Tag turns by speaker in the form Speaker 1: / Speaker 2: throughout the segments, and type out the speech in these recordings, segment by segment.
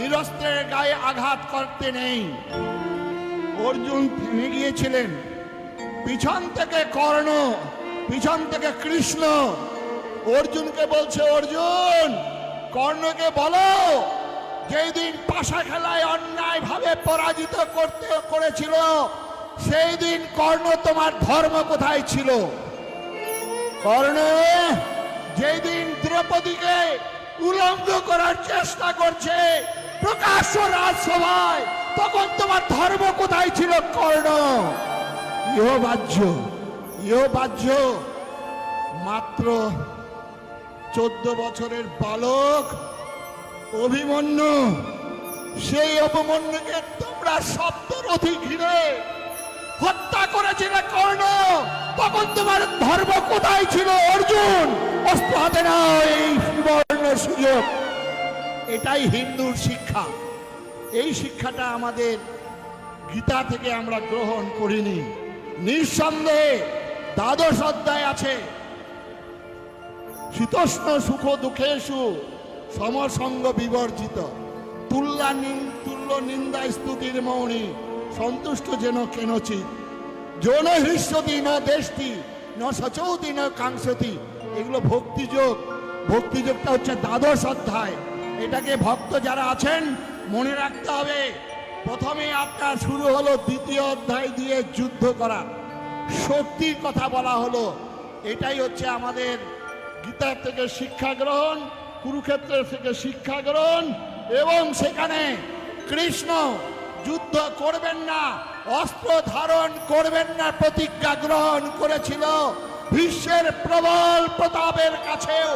Speaker 1: নিরস্ত্রের গায়ে আঘাত করতে নেই। অর্জুন থেমে গিয়েছিলেন। পিছন থেকে কর্ণ, পিছন থেকে কৃষ্ণ অর্জুনকে বলছে, অর্জুন কর্ণকে বলো, যেই দিন পাশা খেলায় অন্যায় ভাবে পরাজিত করেছিল, সেই দিন কর্ণ তোমার ধর্ম কোথায় ছিল? কর্ণ যেই দিন দ্রৌপদীকে উলঙ্গ করার চেষ্টা করছে প্রকাশ্য রাজসভায়, তখন তোমার ধর্ম কোথায় ছিল কর্ণ? ইহবাহ্য মাত্র 14 বছরের বালক অভিমন্যু, সেই অভিমন্যুকে তোমরা সপ্তরথী ঘিরে হত্যা করেছিলে কর্ণ, তখন তোমার ধর্ম কোথায় ছিল অর্জুন? অস্ত্র হাতে নাও, এই সুবর্ণ সুযোগ। এটাই হিন্দুর শিক্ষা। এই শিক্ষাটা আমাদের গীতা থেকে আমরা গ্রহণ করিনি। নিঃসন্দেহে দ্বাদশ অধ্যায় আছে, শীতোষ্ণ সুখ দুঃখেষু সমসঙ্গ বিবর্জিত, তুল্য নিন্দা স্তুতির মৌনী, সন্তুষ্ট যেন কেনচিত, যৌন হৃষ্যতি ন দেশটি ন সচৌতি ন কাংসতি। এগুলো ভক্তিযোগ। ভক্তিযোগটা হচ্ছে দ্বাদশ অধ্যায়। এটাকে ভক্ত যারা আছেন মনে রাখতে হবে। প্রথমে আপনার শুরু হলো দ্বিতীয় অধ্যায় দিয়ে যুদ্ধ করা, শক্তির কথা বলা হলো। এটাই হচ্ছে আমাদের গীতার থেকে শিক্ষা গ্রহণ, কুরুক্ষেত্রের থেকে শিক্ষা গ্রহণ। এবং সেখানে কৃষ্ণ যুদ্ধ করবেন না, অস্ত্র ধারণ করবেন না প্রতিজ্ঞা গ্রহণ করেছিল। বিশ্বের প্রবল প্রতাপের কাছেও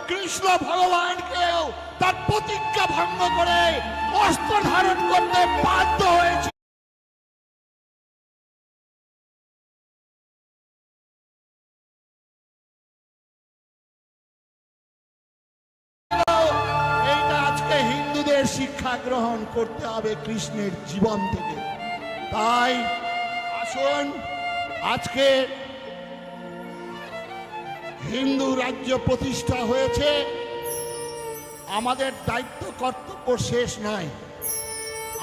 Speaker 1: কৃষ্ণ ভগবানকেও তার প্রতিজ্ঞা ভঙ্গ করে অস্ত্র ধারণ করতে বাধ্য হয়েছে। এইটা আজকে হিন্দুদের শিক্ষা গ্রহণ করতে হবে কৃষ্ণের জীবন থেকে। তাই আসুন, আজকে হিন্দু রাজ্য প্রতিষ্ঠা হয়েছে, আমাদের দায়িত্ব কর্তব্য শেষ নয়।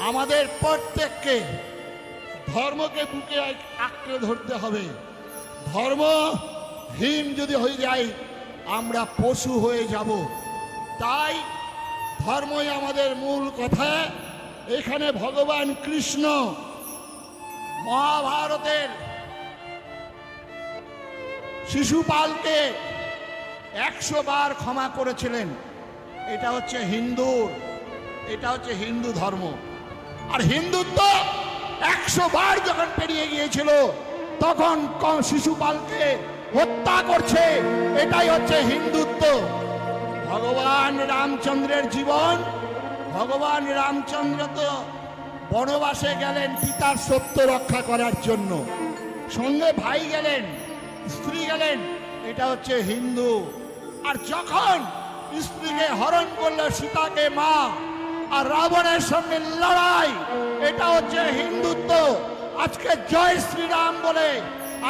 Speaker 1: আমাদের প্রত্যেককে ধর্মকে বুকে আঁকড়ে ধরতে হবে। ধর্মহীন যদি হয়ে যায় আমরা পশু হয়ে যাব। তাই ধর্মই আমাদের মূল কথা। এখানে ভগবান কৃষ্ণ মহাভারতের শিশুপালকে 100 বার ক্ষমা করেছিলেন। এটা হচ্ছে হিন্দু ধর্ম। আর হিন্দুত্ব 100 বার যখন পেরিয়ে গিয়েছিল তখন শিশুপালকে হত্যা করছে। এটাই হচ্ছে হিন্দুত্ব। ভগবান রামচন্দ্রের জীবন, ভগবান রামচন্দ্র তো বনবাসে গেলেন পিতার সত্য রক্ষা করার জন্য, সঙ্গে ভাই গেলেন, স্ত্রী গেলেন। এটা হচ্ছে হিন্দু। আর যখন স্ত্রীকে হরণ করলো সীতাকে মা, আর রাবণের সঙ্গে লড়াই, এটা হচ্ছে হিন্দুত্ব। আজকে জয় শ্রীরাম বলে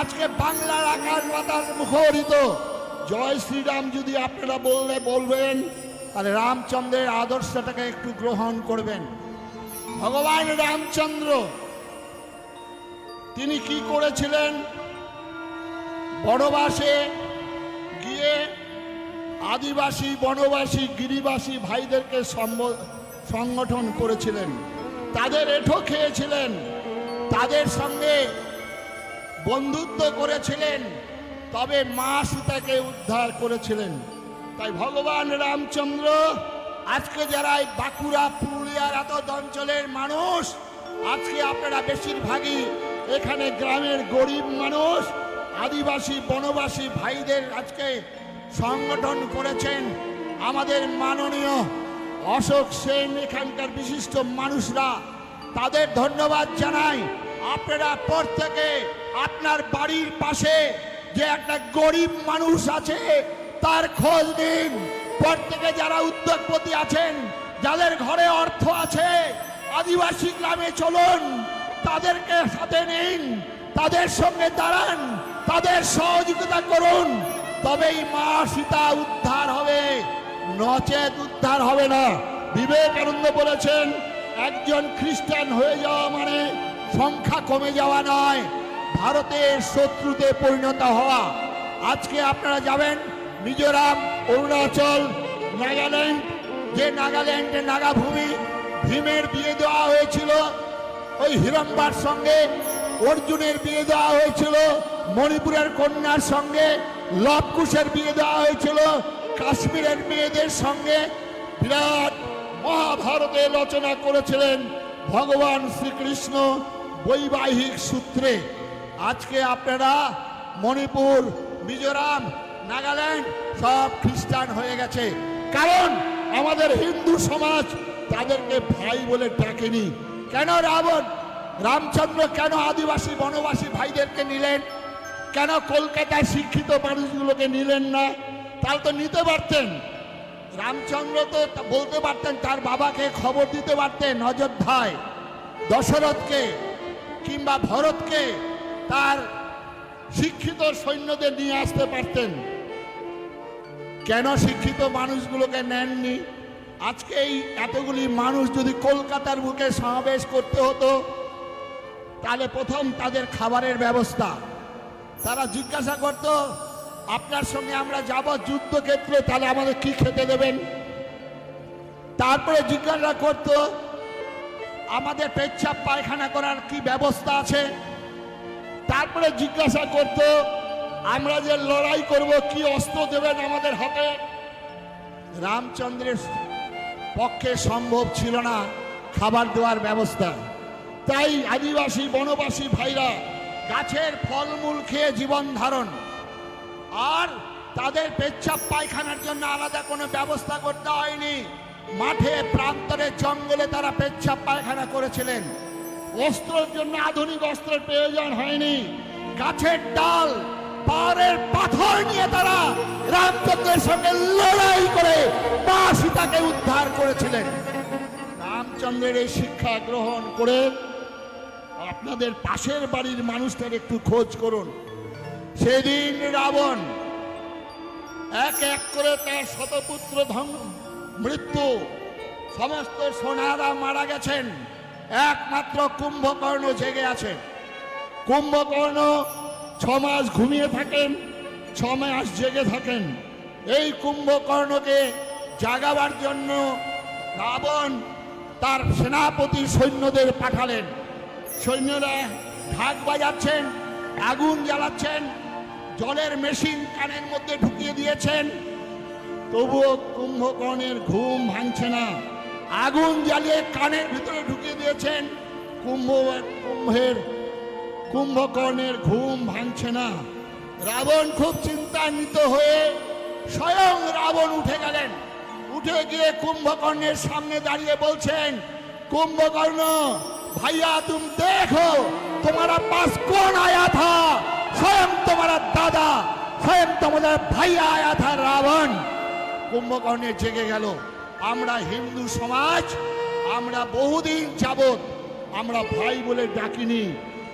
Speaker 1: আজকে বাংলার আকাশ বাতাস মুখরিত। জয় শ্রীরাম যদি আপনারা বলবেন, তাহলে রামচন্দ্রের আদর্শটাকে একটু গ্রহণ করবেন। ভগবান রামচন্দ্র তিনি কি করেছিলেন? বনবাসে গিয়ে আদিবাসী, বনবাসী, গিরিবাসী ভাইদেরকে সংগঠন করেছিলেন, তাদের এঁঠো খেয়েছিলেন, তাদের সঙ্গে বন্ধুত্ব করেছিলেন, তবে মা সীতাকে উদ্ধার করেছিলেন। তাই ভগবান রামচন্দ্র আজকে যারা বাঁকুড়া, পুরুলিয়ার এত অঞ্চলের মানুষ, আজকে আপনারা বেশিরভাগই এখানে গ্রামের গরিব মানুষ, আদিবাসী বনবাসী ভাইদের আজকে সংগঠন করেছেন আমাদের মাননীয় অশোক সেন, এখানকার বিশিষ্ট মানুষরা, তাদের ধন্যবাদ জানাই। আপনারা প্রত্যেকে আপনার বাড়ির পাশে যে একটা গরিব মানুষ আছে তার খোঁজ নিন। প্রত্যেকে যারা উদ্যোগপতি আছেন, যাদের ঘরে অর্থ আছে, আদিবাসী গ্রামে চলুন, তাদেরকে সাথে নিন, তাদের সঙ্গে দাঁড়ান, তাদের সহযোগিতা করুন, তবেই মা সীতা উদ্ধার হবে, নচেত উদ্ধার হবে না। বিবেকানন্দ বলেছেন, একজন খ্রিস্টান হয়ে যাওয়া মানে সংখ্যা কমে যাওয়া নয়, ভারতের শত্রুতে পরিণত হওয়া। আজকে আপনারা যাবেন মিজোরাম, অরুণাচল, নাগাল্যান্ড, যে নাগাল্যান্ডে নাগা ভূমি, ভীমের বিয়ে দেওয়া হয়েছিল ওই হিড়ম্বার সঙ্গে, অর্জুনের বিয়ে দেওয়া হয়েছিল মণিপুরের কন্যার সঙ্গে, লবকুশের বিয়ে দেওয়া হয়েছিল কাশ্মীরের মেয়েদের সঙ্গে। বিরাট মহাভারতে রচনা করেছিলেন ভগবান শ্রীকৃষ্ণ বৈবাহিক সূত্রে। আজকে আপনারা মণিপুর, মিজোরাম, নাগাল্যান্ড সব খ্রিস্টান হয়ে গেছে, কারণ আমাদের হিন্দু সমাজ তাদেরকে ভাই বলে ডাকেনি। কেন রামচন্দ্র কেন আদিবাসী বনবাসী ভাইদেরকে নিলেন? কেন কলকাতায় শিক্ষিত মানুষগুলোকে নিলেন না? তাহলে তো নিতে পারতেন। রামচন্দ্র তো বলতে পারতেন, তার বাবাকে খবর দিতে পারতেন অযোধ্যায়, দশরথকে কিংবা ভরতকে তার শিক্ষিত সৈন্যদের নিয়ে আসতে পারতেন। কেন শিক্ষিত মানুষগুলোকে নেননি? আজকে এই এতগুলি মানুষ যদি কলকাতার বুকে সমাবেশ করতে হতো, তাহলে প্রথম তাদের খাবারের ব্যবস্থা, তারা জিজ্ঞাসা করত, আপনার সঙ্গে আমরা যাব যুদ্ধক্ষেত্রে, তাহলে আমাদের কি খেতে দেবেন? তারপরে জিজ্ঞাসা করত, আমাদের পেচ্ছাপ পায়খানা করার কি ব্যবস্থা আছে? তারপরে জিজ্ঞাসা করত, আমরা যে লড়াই করব কি অস্ত্র দেবেন আমাদের হাতে? রামচন্দ্রের পক্ষে সম্ভব ছিল না খাবার দেওয়ার ব্যবস্থা। তাই আদিবাসী বনবাসী ভাইরা গাছের ফলমূল খেয়ে জীবন ধারণ, আর তাদের পেচ্ছাপ পায়খানার জন্য আলাদা কোনো ব্যবস্থা করতে হয়নি। মাঠে প্রান্তরে জঙ্গলে তারা পেচ্ছাপ পায়খানা করেছিলেন। অস্ত্রের জন্য আধুনিক অস্ত্রের প্রয়োজন হয়নি। গাছের ডাল, পাহাড়ের পাথর নিয়ে তারা রামচন্দ্রের সঙ্গে লড়াই করে মা সীতাকে উদ্ধার করেছিলেন। রামচন্দ্রের এই শিক্ষা গ্রহণ করে আপনাদের পাশের বাড়ির মানুষটার একটু খোঁজ করুন। সেদিন রাবণ এক এক করে তার শতপুত্র মৃত্যু, সমস্ত সোনারা মারা গেছেন, একমাত্র কুম্ভকর্ণ জেগে আছেন। কুম্ভকর্ণ 6 মাস ঘুমিয়ে থাকেন, 6 মাস জেগে থাকেন। এই কুম্ভকর্ণকে জাগাবার জন্য রাবণ তার সেনাপতি সৈন্যদের পাঠালেন। সৈন্যরা ঢাক বাজাচ্ছেন, আগুন জ্বালাচ্ছেন, জলের মেশিন কানের মধ্যে ঢুকিয়ে দিয়েছেন, তবুও কুম্ভকর্ণের ঘুম ভাঙছে না। আগুন জ্বালিয়ে কানের ভিতরে ঢুকিয়ে দিয়েছেন, কুম্ভকর্ণের ঘুম ভাঙছে না। রাবণ খুব চিন্তান্বিত হয়ে স্বয়ং রাবণ উঠে গেলেন। উঠে গিয়ে কুম্ভকর্ণের সামনে দাঁড়িয়ে বলছেন, कुंभकर्ण भैया तुम देखो तुम्हारा पास कौन आया था? स्वयं तुम्हारा दादा, स्वयं तुम्हारा भैया आया था रावण। कुंभकर्ण जेगे गेल। আমরা হিন্দু সমাজ আমরা বহুদিন যাবত আমরা ভাই বলে ডাকিনি,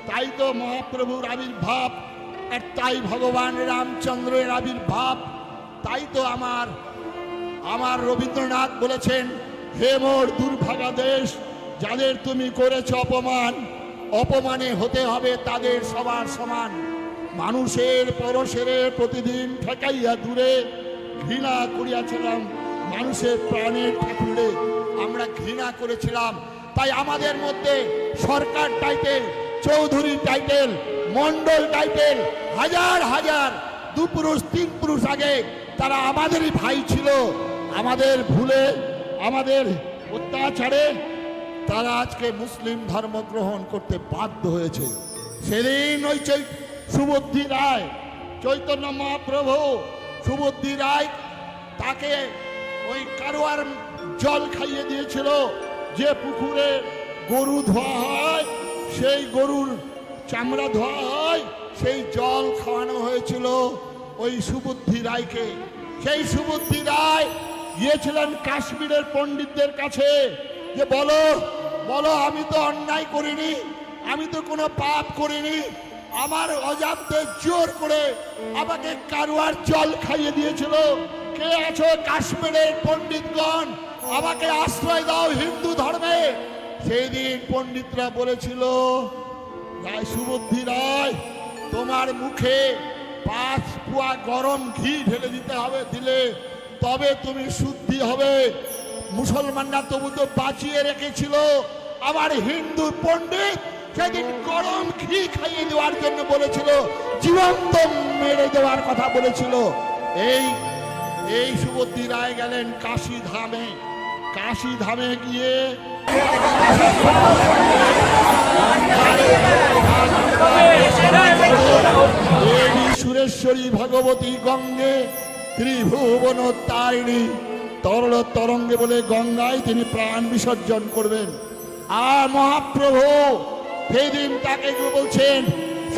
Speaker 1: তাই তো মহাপ্রভুর আবির্ভাব আর তাই ভগবান রামচন্দ্রের আবির্ভাব। তাই তো আমার রবীন্দ্রনাথ বলেছেন, হে মোর দুর্ভাগা দেশ, যাদের তুমি করেছ অপমান, অপমানে হতে হবে তাদের সবার সমান। মানুষের পরশের প্রতিদিন ঠেকাইয়া দূরে ঘৃণা করিয়াছিলাম মানুষের প্রাণের ঠাকুরে। আমরা ঘৃণা করেছিলাম, তাই আমাদের মধ্যে Sarkar title, Chowdhury title, Mondal title, হাজার হাজার দু পুরুষ তিন পুরুষ আগে তারা আমাদেরই ভাই ছিল। আমাদের ভুলে, আমাদের অত্যাচারে তারা আজকে মুসলিম ধর্ম গ্রহণ করতে বাধ্য হয়েছে। সেদিন ওই সুবুদ্ধি রায়, চৈতন্য মহাপ্রভু সুবুদ্ধি রায় তাকে ওই কারোয়ার জল খাইয়ে দিয়েছিল। যে পুকুরে গরু ধোয়া হয়, সেই গরুর চামড়া ধোয়া হয়, সেই জল খাওয়ানো হয়েছিল ওই সুবুদ্ধি রায়কে। সেই সুবুদ্ধি রায় গিয়েছিলেন কাশ্মীরের পণ্ডিতদের কাছে যে বলো বলো আমি তো অন্যায় করিনি, আমি তো কোনো পাপ করিনি, আমার অজান্তে জোর করে আমাকে কারোয়ার জল খাইয়ে দিয়েছিল। কে আছো কাশ্মীরের পণ্ডিতগণ? আমাকে আশ্রয় দাও হিন্দু ধর্মে। সেই দিন পণ্ডিতরা বলেছিল, রায় সুবুদ্ধি রায়, তোমার মুখে 5 পুয়া গরম ঘি ঢেলে দিতে হবে, দিলে তবে তুমি শুদ্ধি হবে। মুসলমানরা তবু তো বাঁচিয়ে রেখেছিল। আমার হিন্দু পণ্ডিত সেদিন গরম ঘি খাইয়ে দেওয়ার জন্য বলেছিল, জীবন্ত মেরে দেওয়ার কথা বলেছিল। এই সুবুদ্ধি রায় গেলেন কাশী ধামে। কাশী ধামে গিয়ে দেবী সুরেশ্বরী ভগবতী গঙ্গে ত্রিভুবন তারিণী তরল তরঙ্গে বলে গঙ্গায় তিনি প্রাণ বিসর্জন করবেন। আর মহাপ্রভু সেই দিন তাকে বলছেন,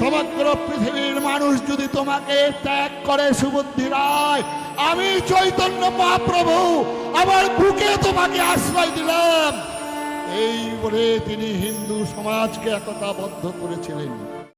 Speaker 1: সমগ্র পৃথিবীর মানুষ যদি তোমাকে ত্যাগ করে সুবুদ্ধি রায়, আমি চৈতন্য মহাপ্রভু আমার বুকে তোমাকে আশ্রয় দিলাম। এই বলে তিনি হিন্দু সমাজকে একতাবদ্ধ করেছিলেন।